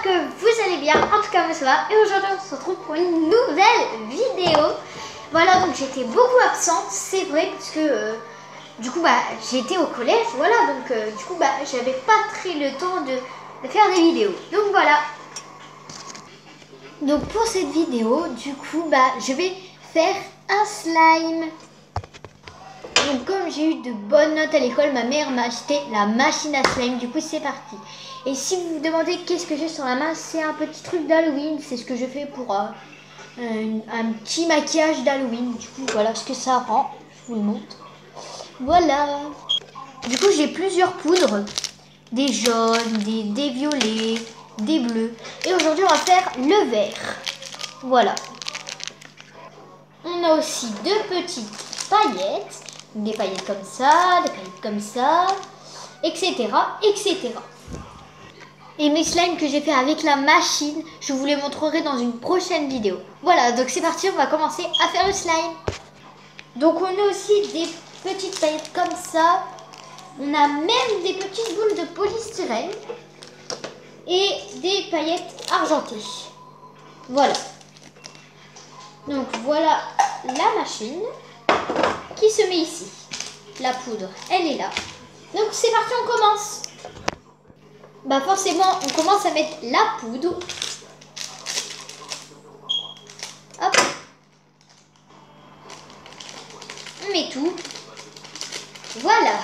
que vous allez bien. En tout cas, moi ça va. Et aujourd'hui, on se retrouve pour une nouvelle vidéo. Voilà, donc j'étais beaucoup absente, c'est vrai, parce que du coup, j'étais au collège. Voilà, donc du coup, j'avais pas très le temps de faire des vidéos. Donc voilà. Donc pour cette vidéo, du coup, je vais faire un slime. Donc comme j'ai eu de bonnes notes à l'école, ma mère m'a acheté la machine à slime. Du coup, c'est parti. Et si vous vous demandez qu'est-ce que j'ai sur la main, c'est un petit truc d'Halloween. C'est ce que je fais pour un petit maquillage d'Halloween. Du coup, voilà ce que ça rend. Je vous le montre. Voilà. Du coup, j'ai plusieurs poudres. Des jaunes, des violets, des bleus. Et aujourd'hui, on va faire le vert. Voilà. On a aussi deux petites paillettes. Des paillettes comme ça, des paillettes comme ça, etc. etc. Et mes slimes que j'ai fait avec la machine, je vous les montrerai dans une prochaine vidéo. Voilà, donc c'est parti, on va commencer à faire le slime. Donc on a aussi des petites paillettes comme ça. On a même des petites boules de polystyrène. Et des paillettes argentées. Voilà. Donc voilà la machine qui se met ici. La poudre, elle est là. Donc c'est parti, on commence. Forcément, on commence à mettre la poudre. Hop. On met tout. Voilà.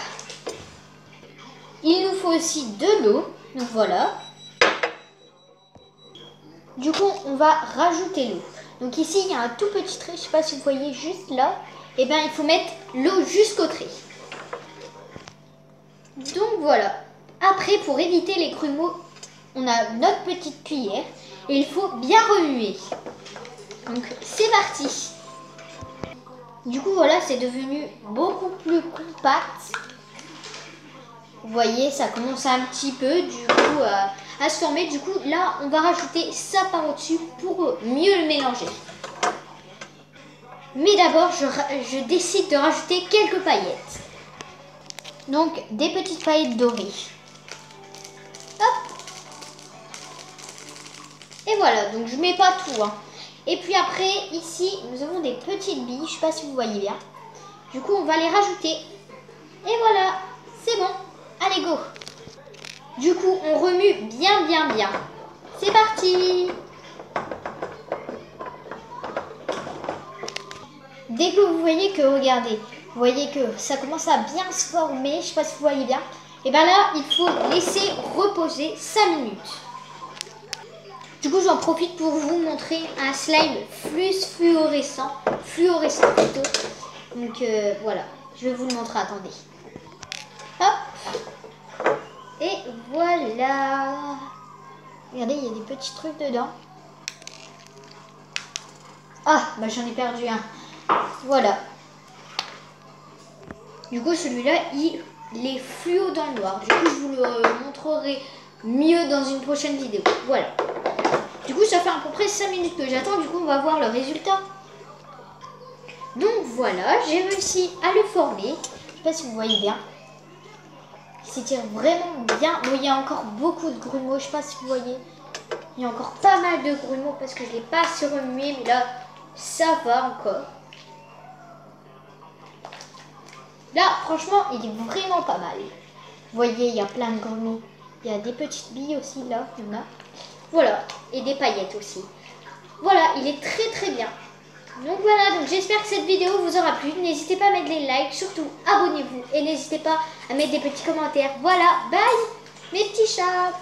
Il nous faut aussi de l'eau. Donc voilà. Du coup, on va rajouter l'eau. Donc ici, il y a un tout petit trait. Je ne sais pas si vous voyez juste là. Et il faut mettre l'eau jusqu'au trait. Donc voilà. Après, pour éviter les grumeaux, on a notre petite cuillère et il faut bien remuer. Donc c'est parti. Du coup voilà, c'est devenu beaucoup plus compact. Vous voyez, ça commence un petit peu du coup à se former. Du coup là, on va rajouter ça par au-dessus pour mieux le mélanger. Mais d'abord, je décide de rajouter quelques paillettes. Donc des petites paillettes dorées. Hop. Et voilà, donc je mets pas tout. Et puis après, ici, nous avons des petites billes. Je sais pas si vous voyez bien. Du coup, on va les rajouter. Et voilà, c'est bon. Allez, go. Du coup, on remue bien, bien, bien. C'est parti. Dès que vous voyez que, regardez, vous voyez que ça commence à bien se former. Je sais pas si vous voyez bien. Et là, il faut laisser reposer 5 minutes. Du coup, j'en profite pour vous montrer un slime plus fluorescent plutôt. Donc voilà, je vais vous le montrer, attendez. Hop. Et voilà. Regardez, il y a des petits trucs dedans. Ah, j'en ai perdu un. Voilà. Du coup, celui-là, il est fluo dans le noir. Du coup, je vous le montrerai mieux dans une prochaine vidéo. Voilà. Du coup, ça fait à peu près 5 minutes que j'attends. Du coup, on va voir le résultat. Donc voilà, j'ai réussi à le former. Je ne sais pas si vous voyez bien. Il s'étire vraiment bien. Bon, il y a encore beaucoup de grumeaux. Je ne sais pas si vous voyez. Il y a encore pas mal de grumeaux parce que je ne l'ai pas assez remué. Mais là, ça va encore. Là, franchement, il est vraiment pas mal. Vous voyez, il y a plein de grumeaux. Il y a des petites billes aussi, là. Il y en a. Voilà, et des paillettes aussi. Voilà, il est très très bien. Donc voilà, donc j'espère que cette vidéo vous aura plu. N'hésitez pas à mettre des likes, surtout abonnez-vous. Et n'hésitez pas à mettre des petits commentaires. Voilà, bye mes petits chats.